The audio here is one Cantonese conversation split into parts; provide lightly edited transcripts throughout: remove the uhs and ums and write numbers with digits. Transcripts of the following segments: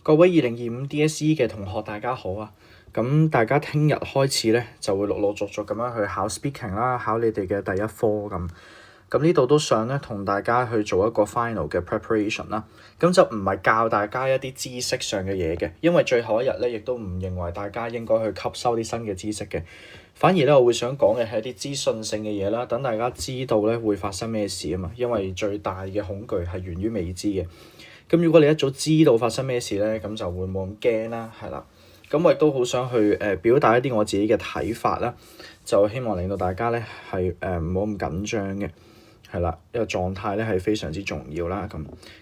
各位2025 DSE 嘅同學，大家好啊！咁大家聽日開始咧，就會陸陸續續咁樣去考 speaking 啦，考你哋嘅第一科咁。咁呢度都想咧同大家去做一個 final 嘅 preparation 啦。咁就唔係教大家一啲知識上嘅嘢嘅，因為最後一日咧，亦都唔認為大家應該去吸收啲新嘅知識嘅。反而咧，我會想講嘅係一啲資訊性嘅嘢啦，等大家知道咧會發生咩事啊嘛。因為最大嘅恐懼係源於未知嘅。咁如果你一早知道發生咩事咧，咁就會冇咁驚啦，係啦。咁我亦都好想去表達一啲我自己嘅睇法啦，就希望令到大家咧係唔好咁緊張嘅，係啦，一個狀態咧係非常之重要啦。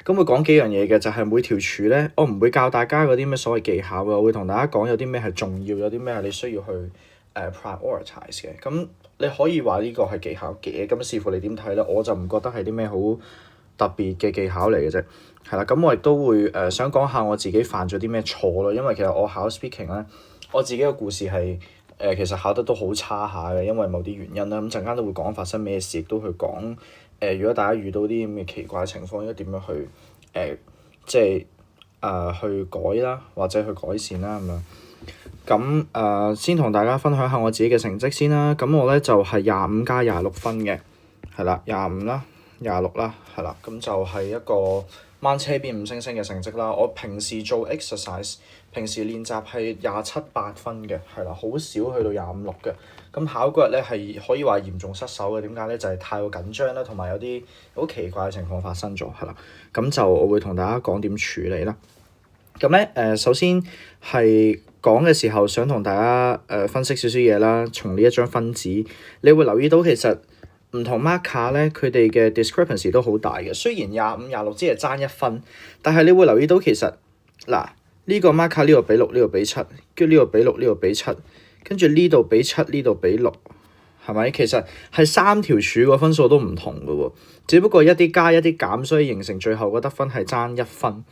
咁會講幾樣嘢嘅，就係每條柱咧，我唔會教大家嗰啲咩所謂技巧嘅，我會同大家講有啲咩係重要，有啲咩係你需要去prioritize 嘅。咁你可以話呢個係技巧嘅，咁視乎你點睇啦。我就唔覺得係啲咩好特別嘅技巧嚟嘅啫。係啦，咁我亦都會想講下我自己犯咗啲咩錯咯，因為其實我考 speaking 咧，我自己嘅故事係其實考得都好差下嘅，因為某啲原因啦。咁陣間都會講發生咩事，亦都去講如果大家遇到啲咁嘅奇怪嘅情況，應該點樣去去改啦，或者去改善啦咁樣。咁先同大家分享下我自己嘅成績先啦。咁我咧就係25加26分嘅，係啦，25啦，26啦，係啦，咁就係一個掹車變5星星嘅成績啦。我平時做 exercise，平時練習係27、8分嘅，係啦，好少去到25、6嘅。咁考嗰日咧係可以話嚴重失手嘅，點解咧？就係太過緊張啦，同埋有啲好奇怪嘅情況發生咗，係啦。咁就我會同大家講點處理啦。咁咧首先係講嘅時候，想同大家分析少少嘢啦。從呢一張分紙，你會留意到其實唔同 marker 咧，佢哋嘅 discrepancy 都好大嘅。雖然25、26只係爭1分，但係你會留意到其實嗱呢個 marker 呢度比6，呢度比7，跟住呢度比6，呢度比7，跟住呢度比7，呢度比6，係咪？其實係3條柱個分數都唔同嘅喎，只不過一啲加一啲減，所以形成最後個得分係爭1分。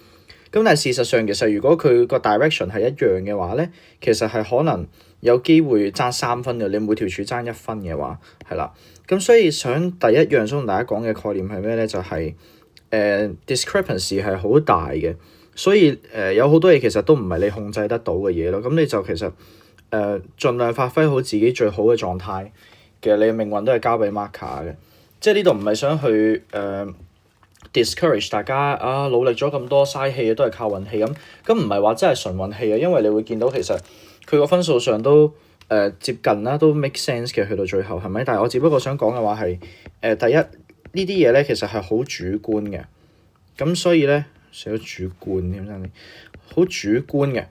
咁但係事實上，其實如果佢個 direction 係一樣嘅話咧，其實係可能有機會爭3分嘅。你每條柱爭1分嘅話，係啦。咁所以第一樣想同大家講嘅概念係咩咧？就係discrepancy 係好大嘅，所以有好多嘢其實都唔係你控制得到嘅嘢咯。咁你就其實盡量發揮好自己最好嘅狀態，其實你嘅命運都係交俾 marker 嘅。即係呢度唔係想去discourage 大家啊，努力咗咁多嘥氣都係靠運氣咁唔係話真係純運氣啊，因為你會見到其實佢個分數上都接近啦，都 make sense 嘅去到最後係咪？但係我只不過想講嘅話係第一呢啲嘢咧其實係好主觀嘅，咁所以咧寫咗主觀點真係好主觀嘅，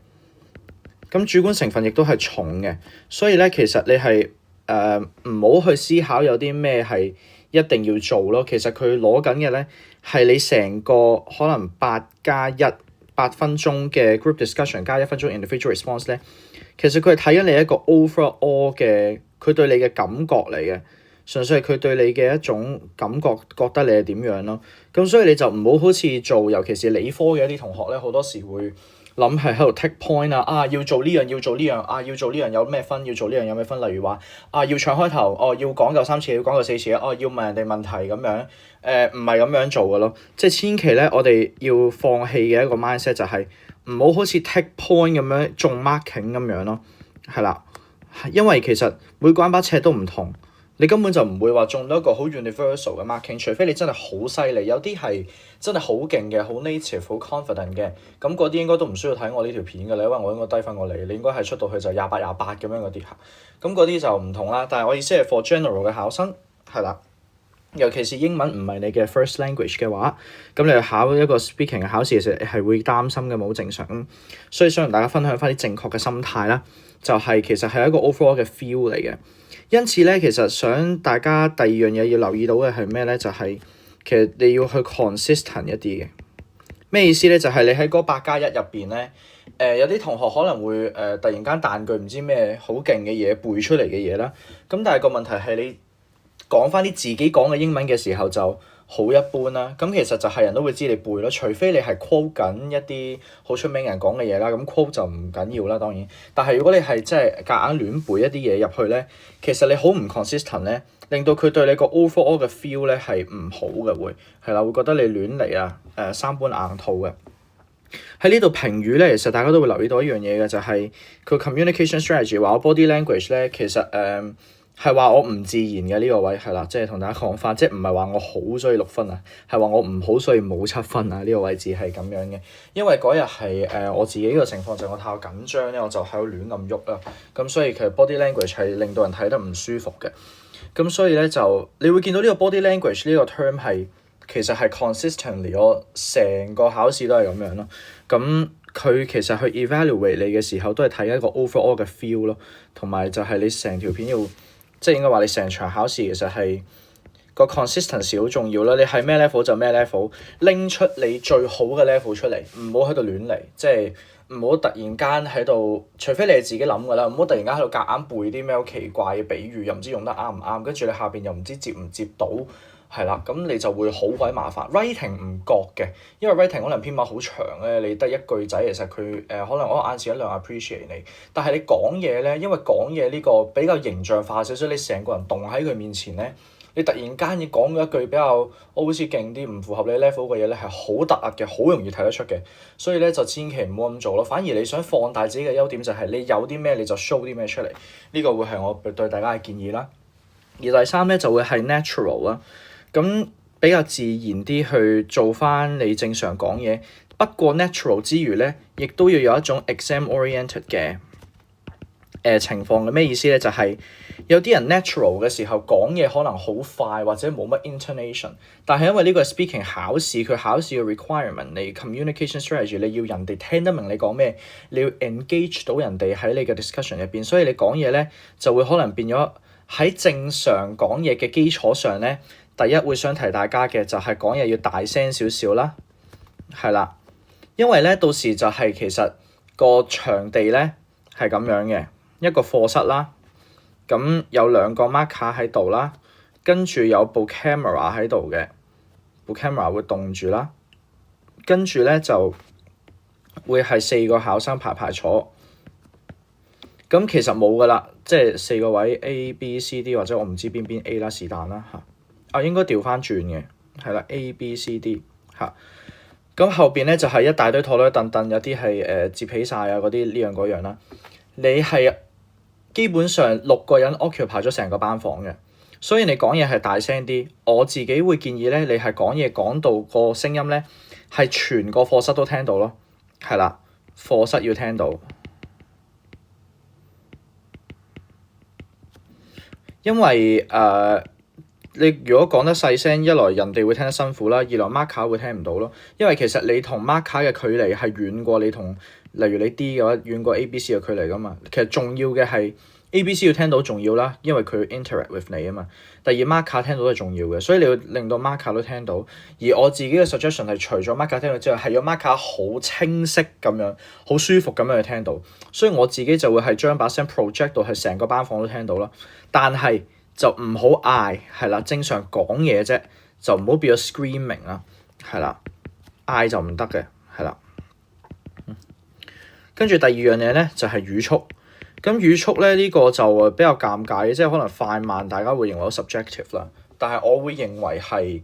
咁主觀成分亦都係重嘅，所以咧其實你係唔好去思考有啲咩係一定要做咯。其實佢攞緊嘅咧係你成個可能8分鐘嘅 group discussion 加1分鐘 individual response 咧，其實佢係睇緊你一個 overall 嘅佢對你嘅感覺嚟嘅，純粹係佢對你嘅一種感覺，覺得你係點樣咯。咁所以你就唔好好似做，尤其是理科嘅一啲同學咧，好多時會諗係喺度 take point 要做呢樣要做呢樣要做呢樣有咩分，要做呢樣有咩分。例如話要唱開頭，要講夠3次，要講夠4次，要問人哋問題咁樣，唔係咁樣做嘅咯。即係千祈咧，我哋要放棄嘅一個 mindset 就係唔好好似 take point 咁樣中 marking 咁樣咯，係啦，因為其實每個人把尺都唔同。你根本就唔會話中到一個好 universal 嘅 marking， 除非你真係好犀利，有啲係真係好勁嘅，好 native、好 confident 嘅，咁嗰啲應該都唔需要睇我呢條片嘅啦，因為我應該低分過你，你應該係出到去就28、28咁樣嗰啲嚇，咁嗰啲就唔同啦。但係我意思係 for general 嘅考生係啦，尤其是英文唔係你嘅 first language 嘅話，咁你去考一個 speaking 嘅考試，其實係會擔心嘅，冇正常。所以想同大家分享翻啲正確嘅心態啦，就係其實係一個 overall 嘅 feel 嚟嘅。因此咧，其實想大家第二樣嘢要留意到嘅係咩咧？就係其實你要去 consistent 一啲嘅。咩意思咧？就係你喺嗰8+1入邊咧，有啲同學可能會突然間彈句唔知咩好勁嘅嘢背出嚟嘅嘢啦。咁但係個問題係你講翻啲自己講嘅英文嘅時候就好一般啦。咁其實就係人都會知你背咯，除非你係 quote 緊一啲好出名人講嘅嘢啦。咁 quote 就唔緊要啦，當然。但係如果你係真係夾硬亂背一啲嘢入去咧，其實你好唔 consistent 咧，令到佢對你個 overall 嘅 feel 咧係唔好嘅，會係啦，會覺得你亂嚟啊，三本硬套嘅。喺呢度評語咧，其實大家都會留意到一樣嘢嘅，就係佢 communication strategy 話我 body language 咧，其實係話我唔自然嘅呢個位係啦，即係同大家講翻，即係唔係話我好所以6分啊，係話我唔好所以冇7分啊，呢個位置係咁樣嘅。因為嗰日係我自己嘅情況就係我太緊張咧，我就喺度亂咁喐啦，咁所以其實 body language 係令到人睇得唔舒服嘅。咁所以咧就你會見到呢個 body language 呢個 term 係其實係 consistently 我成個考試都係咁樣咯。咁佢其實去 evaluate 你嘅時候都係睇一個 overall 嘅 feel 咯，同埋就係你成條片要即係應該話你成場考試其實係個 consistency 好重要啦。你係咩 level 就咩 level， 拎出你最好嘅 level 出嚟，唔好喺度亂嚟，即係唔好突然間喺度，除非你係自己諗㗎啦，唔好突然間喺度夾硬背啲咩好奇怪嘅比喻，又唔知用得啱唔啱，跟住你下邊又唔知接唔接到。係啦，咁你就會好鬼麻煩。writing 唔覺嘅，因為 writing 可能篇文好長咧，你得一句仔，其實佢可能我眼前一亮 appreciate 你。但係你講嘢咧，因為講嘢呢個比較形象化少少，你成個人動喺佢面前咧，你突然間要講咗一句比較好似勁啲唔符合你 level 嘅嘢咧，係好突兀嘅，好容易睇得出嘅。所以咧就千祈唔好咁做咯。反而你想放大自己嘅優點，就係你有啲咩你就 show 啲咩出嚟。呢個會係我對大家嘅建議啦。而第3咧就會係 natural 啦。咁比較自然啲去做翻你正常講嘢，不過 natural 之餘咧，亦都要有一種 exam oriented 嘅情況嘅。咩意思咧？就係有啲人 natural 嘅時候講嘢可能好快或者冇乜 intonation，但係因為呢個係 speaking 考試，佢考試嘅 requirement，你 communication strategy 你要人哋聽得明你講咩，你要 engage 到人哋喺你嘅 discussion 入邊，所以你講嘢咧就會可能變咗喺正常講嘢嘅基礎上咧。第一會想提大家嘅就係講嘢要大聲少少啦，係啦，因為咧到時就係其實個場地咧係咁樣嘅一個課室啦，咁有2個 marker 喺度啦，跟住有部 camera 喺度嘅，部 camera 會動住啦，跟住咧就會係4個考生排排坐，咁其實冇噶啦，即係4個位 A、B、C、D 或者我唔知邊 A 啦，是但啦嚇。應該調翻轉嘅，係啦 A、B、C、D 嚇。咁後邊咧就係一大堆台台凳凳，有啲係摺起晒啊嗰啲呢樣嗰樣啦。你係基本上6個人 occupy 咗成個班房嘅，所以你講嘢係大聲啲。我自己會建議咧，你係講嘢講到個聲音咧係全個課室都聽到咯，係啦，課室要聽到。因為你如果講得細聲，一來人哋會聽得辛苦啦，二來 marker 會聽唔到咯。因為其實你同 marker 嘅距離係遠過你同，例如你 D 嘅話遠過 A、B、C 嘅距離噶嘛。其實重要嘅係 A、B、C 要聽到重要啦，因為佢 interact with 你啊嘛。第二 marker 聽到都係重要嘅，所以你要令到 marker 都聽到。而我自己嘅 suggestion 係除咗 marker 聽到之外，係要 marker 好清晰咁樣，好舒服咁樣去聽到。所以我自己就會係將把聲 project 到係成個班房都聽到啦。但係就唔好嗌，係啦，正常講嘢啫，就唔好變咗 screaming 啦，係啦，嗌就唔得嘅，係啦。跟住第二樣嘢咧就係語速，咁語速咧呢個就比較尷尬嘅，即係可能快慢大家會認為好 subjective 啦，但係我會認為係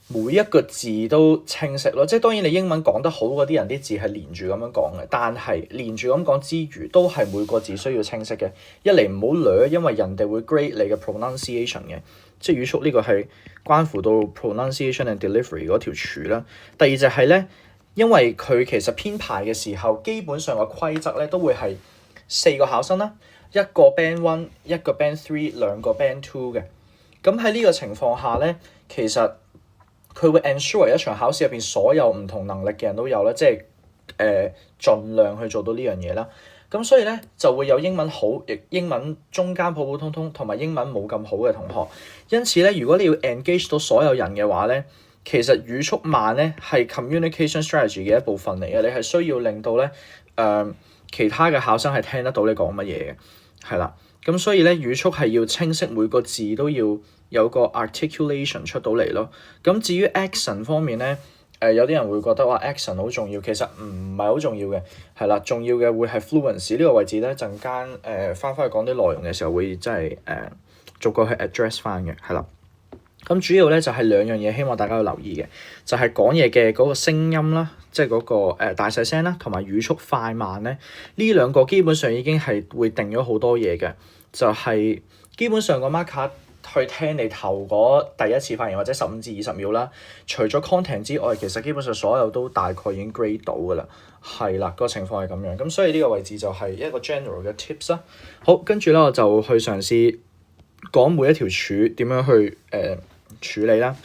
每一個字都清晰咯，即係當然你英文講得好嗰啲人啲字係連住咁樣講嘅，但係連住咁講之餘，都係每個字需要清晰嘅。一嚟唔好掠，因為人哋會 grade 你嘅 pronunciation 嘅，即係語速呢個係關乎到 pronunciation and delivery 嗰條柱啦。第二就係咧，因為佢其實編排嘅時候，基本上個規則咧都會係4個考生啦，一個 band 1，一個 band 3，兩個 band 2嘅。咁喺呢個情況下咧，其實佢會 ensure 一場考試入邊所有唔同能力嘅人都有啦，即係盡量去做到呢樣嘢啦。咁所以咧就會有英文好，亦英文中間普普通通，同埋英文冇咁好嘅同學。因此咧，如果你要 engage 到所有人嘅話咧，其實語速慢咧係 communication strategy 嘅一部分嚟嘅。你係需要令到咧其他嘅考生係聽得到你講乜嘢嘅，係啦。咁所以咧語速係要清晰，每個字都要有個 articulation 出到嚟咯。咁至於 accent 方面咧，有啲人會覺得話 accent 好重要，其實唔係好重要嘅，係啦，重要嘅會係 fluency 呢個位置咧。陣間翻去講啲內容嘅時候會真係逐個去 address 翻嘅，係啦。咁主要咧就係兩樣嘢，希望大家要留意嘅，就係講嘢嘅嗰個聲音啦，即係嗰個大細聲啦，同埋語速快慢咧，呢兩個基本上已經係會定咗好多嘢嘅，就係基本上個 marker 去聽你頭嗰第一次發言或者15至20秒啦，除咗 content 之外，其實基本上所有都大概已經 grade 到㗎啦，係啦，個情況係咁樣，咁所以呢個位置就係一個 general 嘅 tips 啦。好，跟住咧我就去嘗試講每一條柱點樣去處理啦。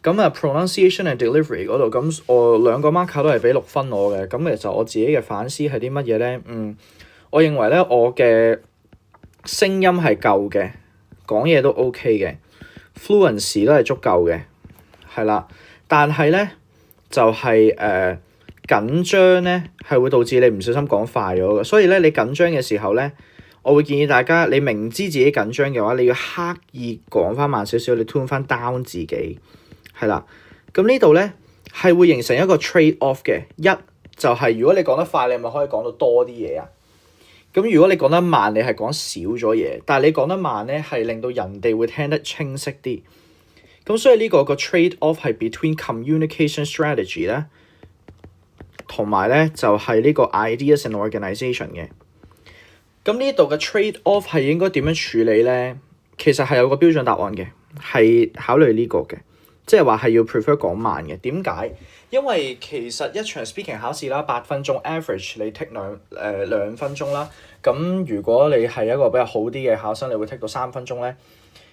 咁啊 pronunciation and delivery 嗰度，咁我兩個 marker 都係俾6分我嘅。咁其實我自己嘅反思係啲乜嘢咧？我認為咧我嘅聲音係夠嘅，講嘢都 OK 嘅 ，fluency 都係足夠嘅，係啦。但係咧就係緊張咧係會導致你唔小心講快咗嘅，所以咧你緊張嘅時候咧，我會建議大家，你明知自己緊張嘅話，你要刻意講翻慢少少，你 tune 翻 down 自己，係啦。咁呢度咧係會形成一個 trade off 嘅，一就係如果你講得快，你咪可以講到多啲嘢啊。咁如果你講得慢，你係講少咗嘢，但係你講得慢咧，係令到人哋會聽得清晰啲。咁所以呢個 trade off 係 between communication strategy 咧，同埋咧就係呢個 ideas and organization 嘅。咁呢度嘅 trade off 係應該點樣處理咧？其實係有個標準答案嘅，係考慮呢個嘅，即係話係要 prefer 講慢嘅。點解？因為其實一場 speaking 考試啦，8分鐘 average 你 take 兩分鐘啦。咁如果你係一個比較好啲嘅考生，你會 take 到3分鐘咧。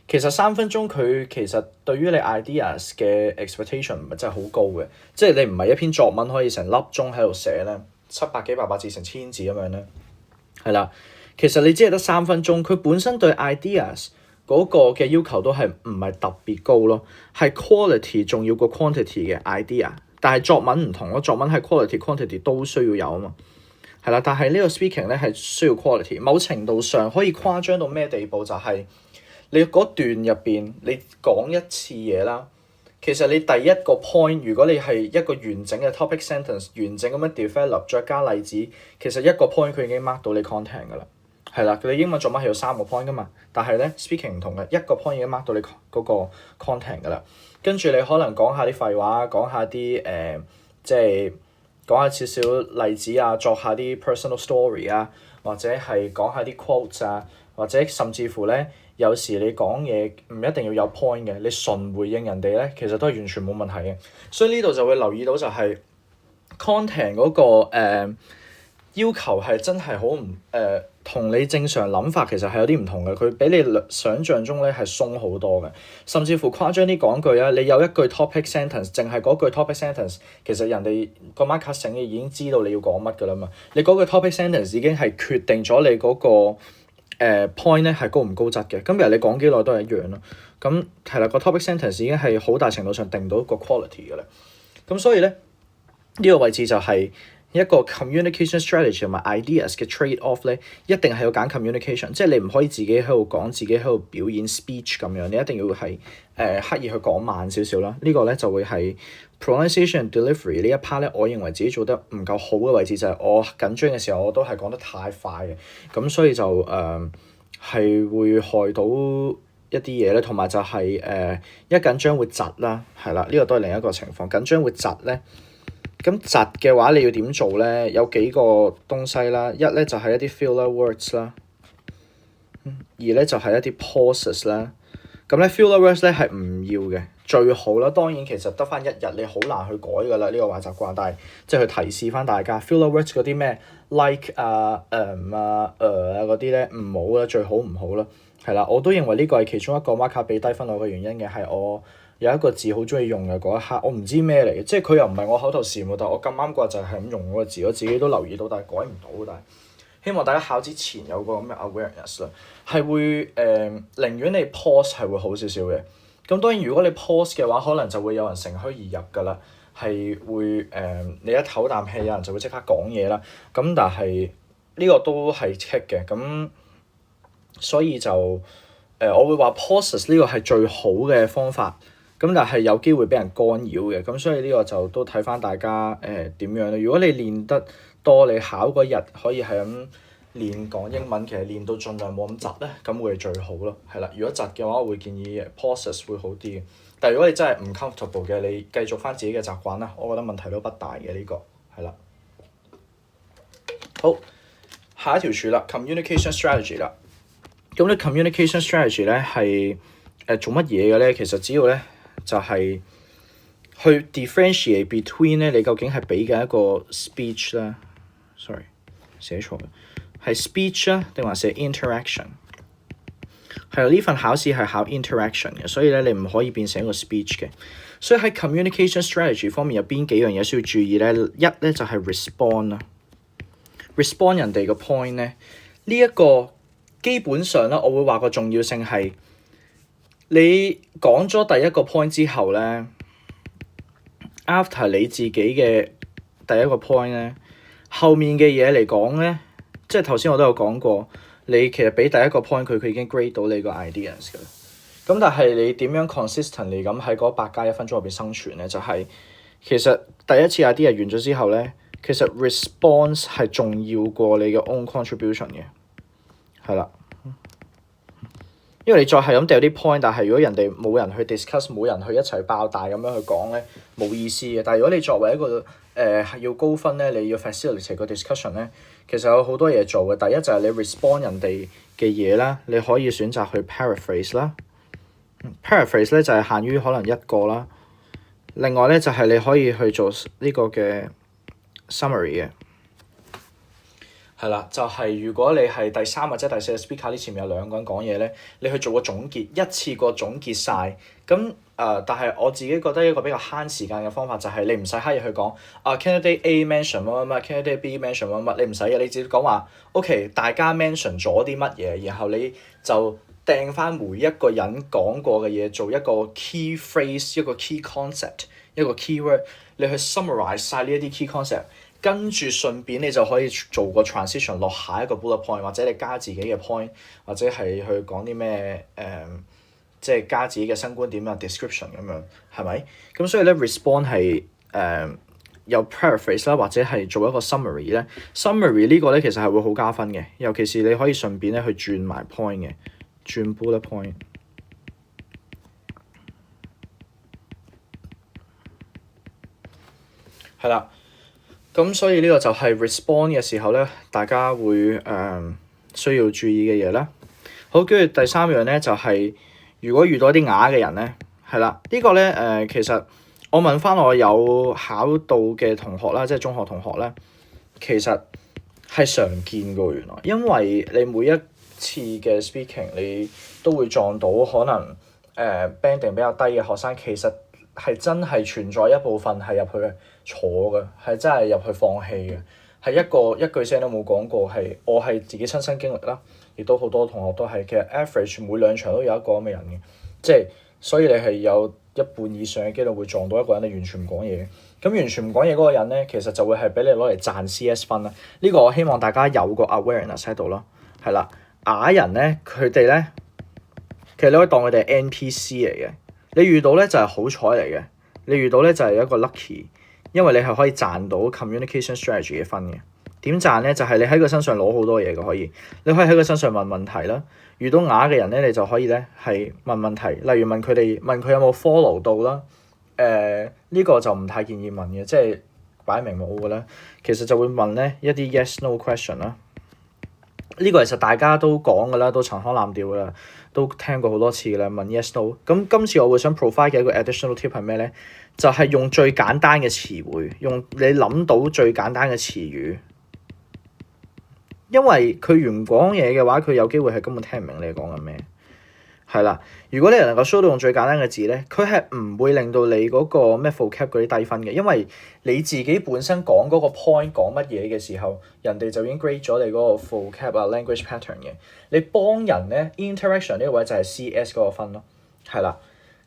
其實3分鐘佢其實對於你 ideas 嘅 expectation 唔係真係好高嘅，即係你唔係一篇作文可以成粒鐘喺度寫咧，700幾800字成1000字咁樣咧，係啦。其實你只係得3分鐘，佢本身對 ideas 嗰個嘅要求都係唔係特別高咯，係 quality 重要過 quantity 嘅 idea。但係作文唔同咯，作文係 quality quantity 都需要有啊嘛，係啦。但係呢個 speaking 咧係需要 quality，某程度上可以誇張到咩地步？就係你嗰段入邊你講一次嘢啦，其實你第一個 point 如果你係一個完整嘅 topic sentence， 完整咁樣 develop， 再加例子，其實一個 point 佢已經 mark 到你 content 㗎啦。係啦，你英文作文係有3個 point 噶嘛，但係咧 speaking 唔同嘅，一個 point 已經 mark 到你嗰個 content 噶啦。跟住你可能講下啲廢話，講下啲即係講下少少例子啊，作下啲 personal story 啊，或者係講下啲 quotes 啊，或者甚至乎咧，有時你講嘢唔一定要有 point 嘅，你純回應人哋咧，其實都係完全冇問題嘅。所以呢度就會留意到就係 content 嗰個要求係真係好唔同你正常諗法其實係有啲唔同嘅，佢比你想像中咧係鬆好多嘅，甚至乎誇張啲講句啊，你有一句 topic sentence， 淨係嗰句 topic sentence， 其實人哋個 marker 醒嘅已經知道你要講乜㗎啦嘛，你嗰句 topic sentence 已經係決定咗你嗰個point 咧係高唔高質嘅，咁其實你講幾耐都係一樣咯，咁係啦，個 topic sentence 已經係好大程度上定到個 quality 㗎啦，咁所以咧呢個位置就係一個 communication strategy 同埋 ideas 嘅 trade off 咧，一定係要揀 communication， 即係你唔可以自己喺度講，自己喺度表演 speech 咁樣，你一定要係刻意去講慢少少啦。呢個咧就會係 pronunciation and delivery 呢一 part 咧，我認為自己做得唔夠好嘅位置就係我緊張嘅時候我都係講得太快嘅，咁所以就係會害到一啲嘢咧，同埋就係一緊張會窒啦，係啦，呢個都係另一個情況，緊張會窒咧。咁窒嘅話，你要點做咧？有幾個東西啦，一咧就係一啲 filler words 啦，二咧就係一啲 pauses 啦。咁咧 filler words 咧係唔要嘅，最好啦。當然其實得翻1日，你好難去改噶啦呢個壞習慣。但係即係去提示翻大家 filler words 嗰啲咩 like 啊、嗰啲咧唔好啦，最好唔好啦。係啦，我都認為呢個係其中一個 marker 俾低分我嘅原因嘅，係我有一個字好中意用嘅嗰一刻，我唔知咩嚟嘅，即係佢又唔係我口頭禪喎，但係我咁啱嗰日就係咁用嗰個字，我自己都留意到，但係改唔到。但係希望大家考之前有個咁嘅 awareness 啦，係會寧願你 pause 係會好少少嘅。咁當然如果你 pause 嘅話，可能就會有人乘虛而入㗎啦，係會你一唞啖氣，有人就會即刻講嘢啦。咁但係呢個都係 check 嘅，咁所以就我會話 pauses 呢個係最好嘅方法。咁但係有機會俾人干擾嘅，咁所以呢個就都睇翻大家點樣咧。如果你練得多，你考嗰日可以係咁練講英文，其實練到盡量冇咁窒咧，咁會係最好咯。係啦，如果窒嘅話，我會建議 pauses 會好啲嘅。但係如果你真係唔 comfortable 嘅，你繼續翻自己嘅習慣啦，我覺得問題都不大嘅呢個，係啦。好，下一條柱啦 ，communication strategy 啦。咁咧 communication strategy 咧係做乜嘢嘅咧？其實主要咧就係去 differentiate between 咧，你究竟係俾緊一個 speech 啦，sorry 寫錯嘅，係 speech 啊定還是 interaction？係呢份考試係考 interaction 嘅，所以咧你唔可以變成一個 speech 嘅。所以喺 communication strategy 方面有邊幾樣嘢需要注意咧？一咧就係 respond 啦，respond 人哋個 point 咧，呢一個基本上咧，我會話個重要性係你講咗第一個 point 之後咧 ，after 你自己嘅第一個 point 咧，後面嘅嘢嚟講咧，即係頭先我都有講過。你其實俾第一個 point 佢已經 grade 到你個 ideas 㗎啦。咁但係你點樣 consistently 咁喺嗰8+1分鐘入邊生存咧？就係其實第一次 idea 完咗之後咧，其實 response 係重要過你嘅 own contribution 嘅，係啦。因為你再係咁掉啲 point，但係如果人哋冇人去 discuss， 冇人去一齊爆大咁樣去講咧，冇意思嘅。但係如果你作為一個要高分咧，你要 facilitate 個 discussion 咧，其實有好多嘢做嘅。第一就係你 respond 人哋嘅嘢啦，你可以選擇去 paraphrase 啦。paraphrase 咧就係限於可能一個啦。另外咧就係你可以去做呢個嘅 summary 嘅。係啦，就係如果你係第3或者第4個 speaker，呢前面有2個人講嘢咧，你去做個總結，一次過總結晒。咁但係我自己覺得一個比較慳時間嘅方法就係你唔使刻意去講candidate A mention 乜乜乜 candidate B mention 乜乜，你唔使嘅，你只要講話 OK， 大家 mention 咗啲乜嘢，然後你就掟翻每一個人講過嘅嘢做一個 key phrase， 一個 key concept， 一個 keyword， 你去 summarize 晒呢一啲 key concept。跟住順便你就可以做個 transition 落下一個 bullet point， 或者你加自己嘅 point， 或者係去講啲咩即係加自己嘅新觀點啊 description 咁樣，係咪？咁所以咧 respond 係有 paraphrase 啦，或者係做一個 summary 咧。summary 呢個咧其實係會好加分嘅，尤其是你可以順便咧去轉埋 point 嘅，轉 bullet point。係啦。咁所以呢個就係 respond 嘅時候咧，大家會需要注意嘅嘢啦。好，跟住第3樣咧就係，如果遇到一啲啞嘅人咧，係啦，呢個咧其實我問翻我有考到嘅同學啦，即係中學同學咧，其實係常見嘅原來，因為你每一次嘅 speaking 你都會撞到可能banding 比較低嘅學生，其實係真係存在一部分係入去坐嘅，係真係入去放棄嘅，係一句聲都冇講過，係我係自己親身經歷啦，亦都好多同學都係，其實 average 每2場都有一個咁嘅人嘅，即係所以你係有一半以上嘅機率會撞到一個人你完全唔講嘢，咁完全唔講嘢嗰個人咧，其實就會係俾你攞嚟賺 CS 分啦。呢個我希望大家有個 awareness 喺度咯，係啦，啞人咧佢哋咧，其實你可以當佢哋係 NPC 嚟嘅，你遇到咧就係好彩嚟嘅，你遇到咧就係一個 lucky。因為你係可以賺到 communication strategy 嘅分嘅。點賺咧？就係你喺佢身上攞好多嘢嘅可以。你可以喺佢身上問問題啦。遇到啞嘅人咧，你就可以咧係問問題，例如問佢有冇 follow 到啦。呢個就唔太建議問嘅，即係擺明冇嘅啦。其實就會問咧一啲 yes no question 啦。呢個其實大家都講㗎啦，都陳腔濫調㗎啦，都聽過好多次㗎啦。問 yes no。咁今次我會想 provide 嘅一個 additional tip 係咩咧？就係用最簡單嘅詞彙，用你諗到最簡單嘅詞語，因為佢唔講嘢嘅話，佢有機會係根本聽唔明你講緊咩。係啦，如果你能夠 show 到用最簡單嘅字咧，佢係唔會令到你嗰個咩 vocab 嗰啲低分嘅，因為你自己本身講嗰個 point 講乜嘢嘅時候，人哋就已經 grade 咗你嗰個 vocab 啊 language pattern 嘅。你幫人咧 interaction 呢個位就係 CS 嗰個分咯，係啦。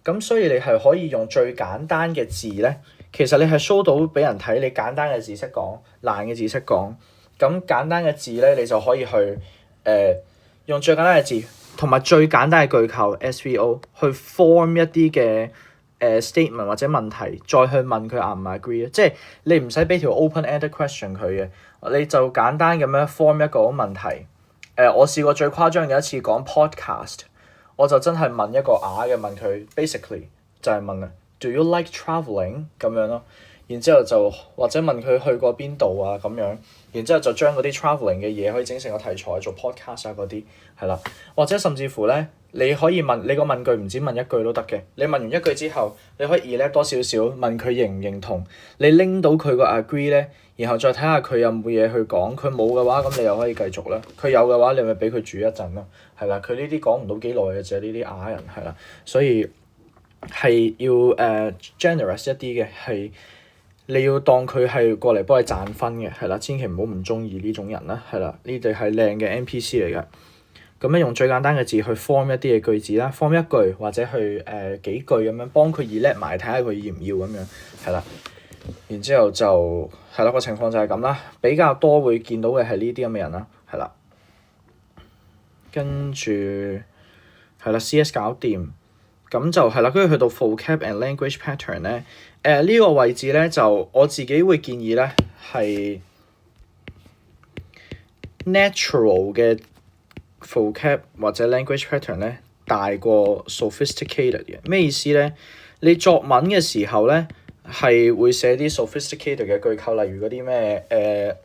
咁所以你係可以用最簡單嘅字咧，其實你係 show 到俾人睇你簡單嘅字識講，難嘅字識講。咁簡單嘅字咧，你就可以去用最簡單嘅字，同埋最簡單嘅句構 SVO 去 form 一啲嘅statement 或者問題，再去問佢啱唔 agree 啊。即係你唔使俾條 open-ended question 佢嘅，你就簡單咁樣 form 一個問題。我試過最誇張嘅一次講 podcast。我就真係問一個啞嘅問佢 ，basically 就係問啊，Do you like travelling 咁樣咯？然之後就或者問佢去過邊度啊咁樣，然之後就將嗰啲 travelling 嘅嘢可以整成個題材做 podcast 啊嗰啲，係啦，或者甚至乎咧，你可以問你個問句唔止問一句都得嘅，你問完一句之後，你可以 elab 多少少問佢認唔認同，你拎到佢個 agree 咧，然後再睇下佢有冇嘢去講，佢冇嘅話咁你又可以繼續啦，佢有嘅話你咪俾佢煮一陣咯，係啦，佢呢啲講唔到幾耐嘅啫，呢啲啞人係啦，所以係要generous 一啲嘅係。你要當佢係過嚟幫你賺分嘅，係啦，千祈唔好唔中意呢種人啦，係啦，呢啲係靚嘅 NPC 嚟嘅。咁咧用最簡單嘅字去 form 一啲嘅句子啦 ，form 一句或者去幾句咁樣幫佢 elab埋，睇下佢要唔要咁樣，係啦。然之後就係啦，個情況就係咁啦，比較多會見到嘅係呢啲咁嘅人啦，係啦。跟住係啦 ，CS 搞掂。咁就係啦，跟住去到 vocab and language pattern 咧，呢個位置咧就我自己會建議咧係 natural 嘅 vocab 或者 language pattern 咧大過 sophisticated 嘅。咩意思咧？你作文嘅時候咧係會寫啲 sophisticated 嘅句構，例如嗰啲咩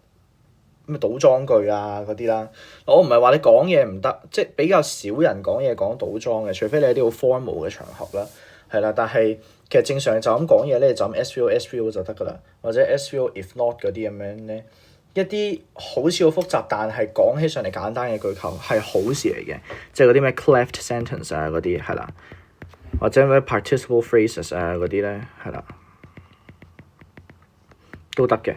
倒裝句啊嗰啲啦，我唔係話你講嘢唔得，即係比較少人講嘢講倒裝嘅，除非你係啲好 formal 嘅場合啦，係啦。但係其實正常就咁講嘢咧，就咁 SVO 就得噶啦，或者 SVO if not 嗰啲咁樣咧，一啲好似好複雜但係講起上嚟簡單嘅句構係好事嚟嘅，即係嗰啲咩 cleft sentence 啊嗰啲係啦，或者咩 participle phrases 啊嗰啲咧係啦，都得嘅。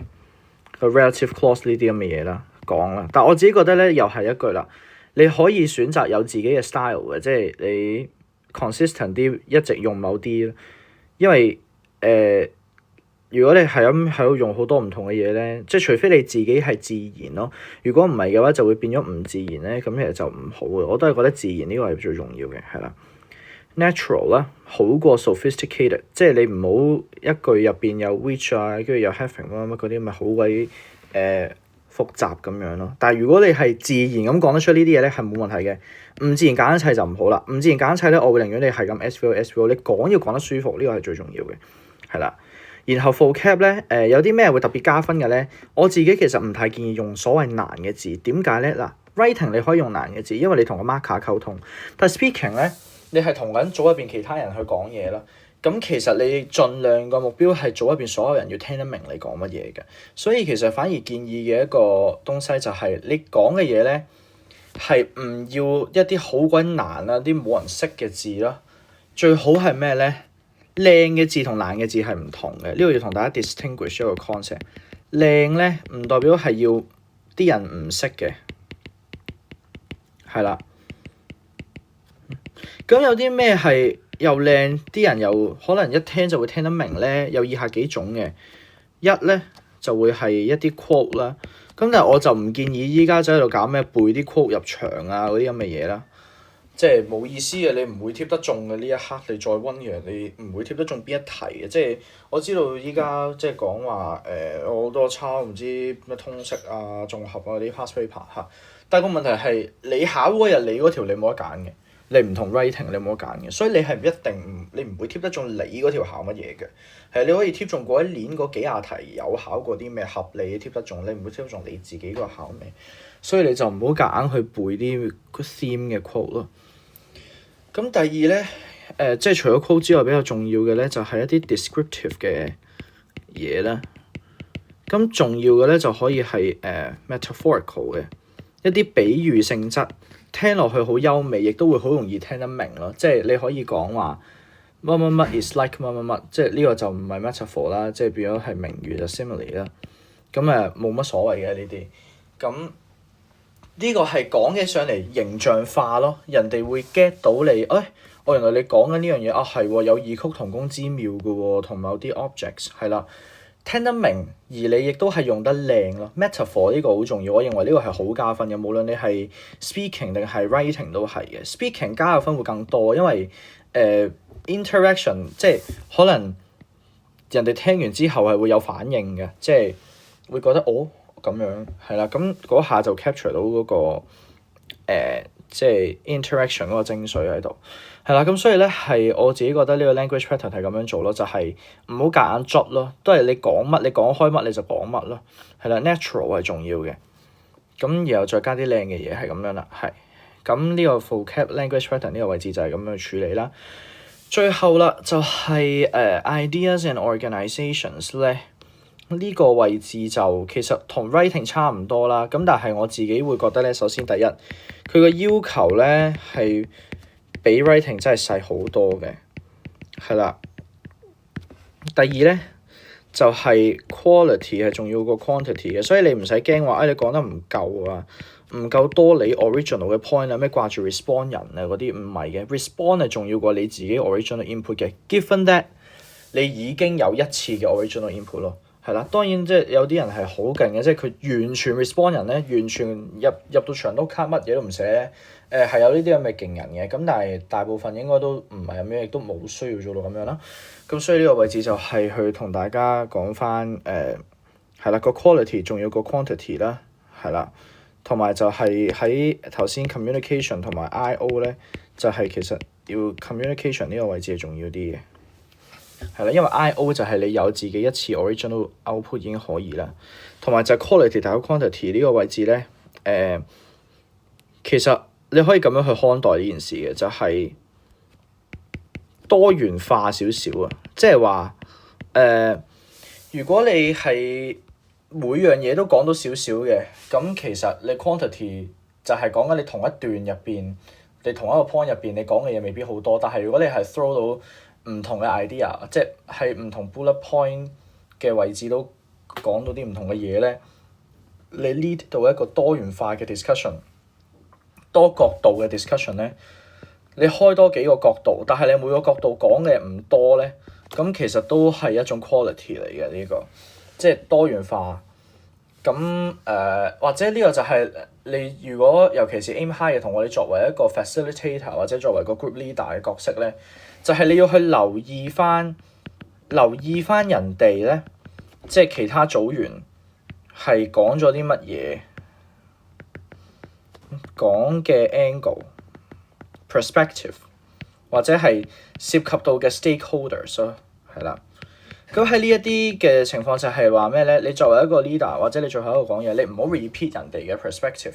個 relative clause 呢啲咁嘅嘢啦，講啦，但我自己覺得咧，又係一句啦，你可以選擇有自己嘅 style 嘅，即係你 consistent 啲，一直用某啲，因為如果你係咁喺度用好多唔同嘅嘢咧，即係除非你自己係自然咯，如果唔係嘅話，就會變咗唔自然咧，咁其實就唔好嘅，我都係覺得自然呢個係最重要嘅，係啦。natural 啦，好過 sophisticated，即係你唔好一句入邊有 which 啊，跟住有 having 乜乜嗰啲，咪好鬼複雜咁樣咯。但係如果你係自然咁講得出呢啲嘢咧，係冇問題嘅。唔自然揀一切就唔好啦。唔自然揀一切咧，我會寧願你係咁 SVO，你講要講得舒服，呢個係最重要嘅，係啦。然後 vocab 咧，有啲咩會特別加分嘅咧？我自己其實唔太建議用所謂難嘅字。點解咧？嗱 ，writing 你可以用難嘅字，因為你同個 marker 溝通。但係 speaking 咧，你係同緊組入邊其他人去講嘢啦。咁其實你盡量個目標係組入邊所有人要聽得明你講乜嘢嘅。所以其實反而建議嘅一個東西就係你講嘅嘢咧，係唔要一啲好鬼難啊、啲冇人識嘅字啦。最好係咩咧？靚嘅字同難嘅字係唔同嘅，呢個要同大家 distinguish 一個 concept。靚咧唔代表係要啲人唔識嘅，係啦。咁有啲咩係又靚，啲人又可能一聽就會聽得明咧？有以下幾種嘅，一咧就會係一啲 quote 啦。咁但係我就唔建議依家就喺度搞咩背啲 quote 入場啊嗰啲咁嘅嘢啦。即係冇意思嘅，你唔會貼得中嘅呢一刻，你再溫嘅，你唔會貼得中邊一題嘅。即係我知道依家即係講話我好多抄唔知咩通識啊、綜合啊啲 past paper 嚇。但係個問題係你考嗰日你嗰條你冇得揀嘅，你唔同 writing 你冇得揀嘅，所以你係唔一定你唔會貼得中你嗰條考乜嘢嘅。係你可以貼中嗰一年嗰幾廿題有考過啲咩合理貼得中，你唔會貼得中你自己個考咩。所以你就唔好夾硬去背啲 theme 嘅 quote 咯。咁第二咧，即係除咗 quote 之外，比較重要嘅咧就係一啲 descriptive 嘅嘢啦。咁重要嘅咧就可以係metaphorical 嘅一啲比喻性質，聽落去好優美，亦都會好容易聽得明咯。即係你可以講話乜乜乜 is like 乜乜乜，即係呢個就唔係 metaphor 啦，即係變咗係名譽就 simile 啦。咁冇乜所謂嘅呢啲。咁呢個係講起上嚟形象化咯，人哋會 get 到你，原來你講緊呢樣嘢係喎，有異曲同工之妙嘅喎，同某啲 objects 係啦，聽得明，而你亦都係用得靚咯。metaphor 呢個好重要，我認為呢個係好加分嘅，無論你係 speaking 定係 writing 都係嘅。speaking 加嘅分會更多，因為interaction 即係可能人哋聽完之後係會有反應嘅，即係會覺得咁樣係啦，咁嗰下就 capture 到嗰個即係 interaction 嗰個精髓喺度，係啦。咁所以咧係我自己覺得呢個 language pattern 係咁樣做咯，就係唔好夾硬捽咯，都係你講乜，你講開乜你就講乜咯，係啦。natural 係重要嘅，咁然後再加啲靚嘅嘢係咁樣啦，係。咁呢個 vocab language pattern 呢個位置就係咁樣處理啦。最後啦就係ideas and organizations 咧。呢個位置就其實同 writing 差唔多啦，咁但係我自己會覺得咧，首先第一，佢個要求咧係比 writing 真係細好多嘅，係啦。第二咧就係 quality 係重要過 quantity 嘅，所以你唔使驚話，你講得唔夠啊，唔夠多你 original 嘅 point 啊，咩掛住 respond 人啊嗰啲唔係嘅 respond 係重要過你自己 original input 嘅。Given that 你已經有一次嘅 original input 咯。係啦，當然即係有啲人係好勁嘅，即係佢完全 respond 人咧，完全入到場都卡乜嘢都唔寫咧。係有呢啲咁嘅勁人嘅，咁但係大部分應該都唔係咁樣，亦都冇需要做到咁樣啦。咁所以呢個位置就係去同大家講翻係啦，個 quality 重要過 quantity 啦，係啦，同埋就係喺頭先 communication 同埋 I/O 咧，就係其實要 communication 呢個位置係重要啲嘅。係啦，因為 I/O 就係你有自己一次 original output 已經可以啦，同埋就係 quality 大過 quantity 呢個位置咧，其實你可以咁樣去看待呢件事嘅，就係多元化少少啊，即係話如果你係每樣嘢都講到少少嘅，咁其實你 quantity 就係講緊你同一段入邊，你同一個 point 入邊你講嘅嘢未必好多，但係如果你係 throw 到唔同嘅 idea，即係唔同 bullet point 嘅位置都講到啲唔同嘅嘢咧，你 lead 到一個多元化嘅 discussion， 多角度嘅 discussion 咧，你開多幾個角度，但係你每個角度講嘅唔多咧，咁其實都係一種 quality 嚟嘅呢個，即係多元化。咁或者呢個就係你如果尤其是 aim high 嘅同我哋作為一個 facilitator 或者作為個 group leader 嘅角色咧，就係你要去留意翻人哋咧，即係其他組員係講咗啲乜嘢，講嘅 angle、perspective 或者係涉及到嘅 stakeholders 咯，係啦。咁喺呢一啲嘅情況就係話咩咧？你作為一個 leader 或者你最後一個講嘢，你唔好 repeat 人哋嘅 perspective，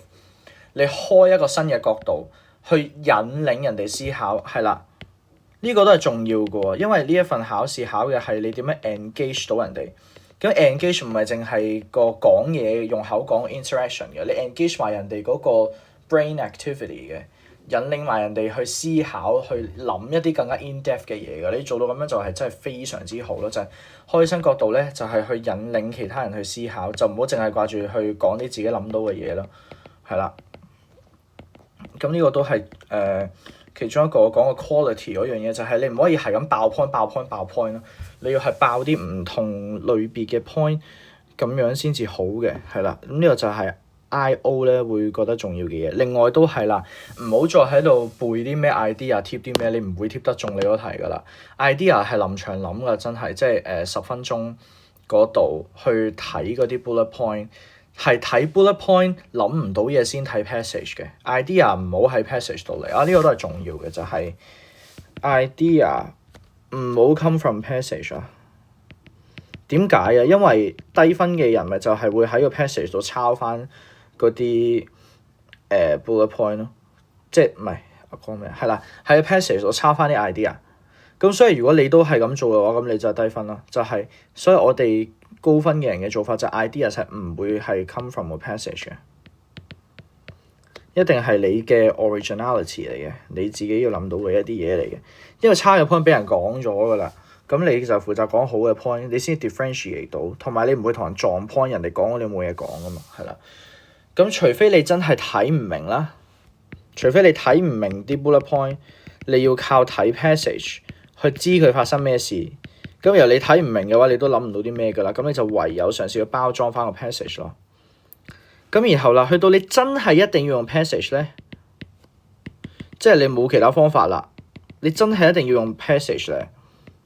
你開一個新嘅角度去引領人哋思考，係啦，呢個都係重要嘅喎，因為呢一份考試考嘅係你點樣 engage 到人哋。咁 engage 唔係淨係個講嘢用口講 interaction 嘅，你 engage 埋人哋嗰個 brain activity 嘅。引領埋人哋去思考，去諗一啲更加 in-depth 嘅嘢嘅，你做到咁樣就係真係非常之好咯，就係開新角度咧，就係去引領其他人去思考，就唔好淨係掛住去講啲自己諗到嘅嘢咯，係啦。咁呢個都係其中一個我講嘅 quality 嗰樣嘢，就係你唔可以係咁爆 point 咯，你要係爆啲唔同類別嘅 point，咁樣先至好嘅，係啦。咁呢個就係I/O 咧會覺得重要嘅嘢，另外都係啦，唔好再喺度背啲咩 idea 貼啲咩，你唔會貼得中你嗰題噶啦。idea 係臨場諗噶，真係即係10分鐘嗰度去睇嗰啲 bullet point， 係睇 bullet point 諗唔到嘢先睇 passage 嘅。idea 唔好喺 passage 度嚟啊，呢個都係重要嘅，就係 idea 唔好 come from passage 啊。點解啊？因為低分嘅人咪就係會喺個 passage 度抄翻嗰啲bullet point 咯，即係唔係我講咩？係啦，喺 passage 度抄翻啲 idea。咁所以如果你都係咁做嘅話，咁你就係低分咯。就係所以我哋高分嘅人嘅做法就係 idea 係唔會係 come from 個 passage 嘅，一定係你嘅 originality 嚟嘅，你自己要諗到嘅一啲嘢嚟嘅。因為差嘅 point 俾人講咗㗎啦。咁你就負責講好嘅 point， 你先 differentiate 到，同埋你唔會同人撞 point， 人哋講你冇嘢講㗎嘛，係啦。咁除非你真係睇唔明啦，除非你睇唔明啲 bullet point， 你要靠睇 passage 去知佢發生咩事。咁由你睇唔明嘅話，你都諗唔到啲咩㗎啦。咁你就唯有嘗試去包裝翻個 passage 咯。咁然後啦，去到你真係一定要用 passage 咧，即係你冇其他方法啦，你真係一定要用 passage 咧。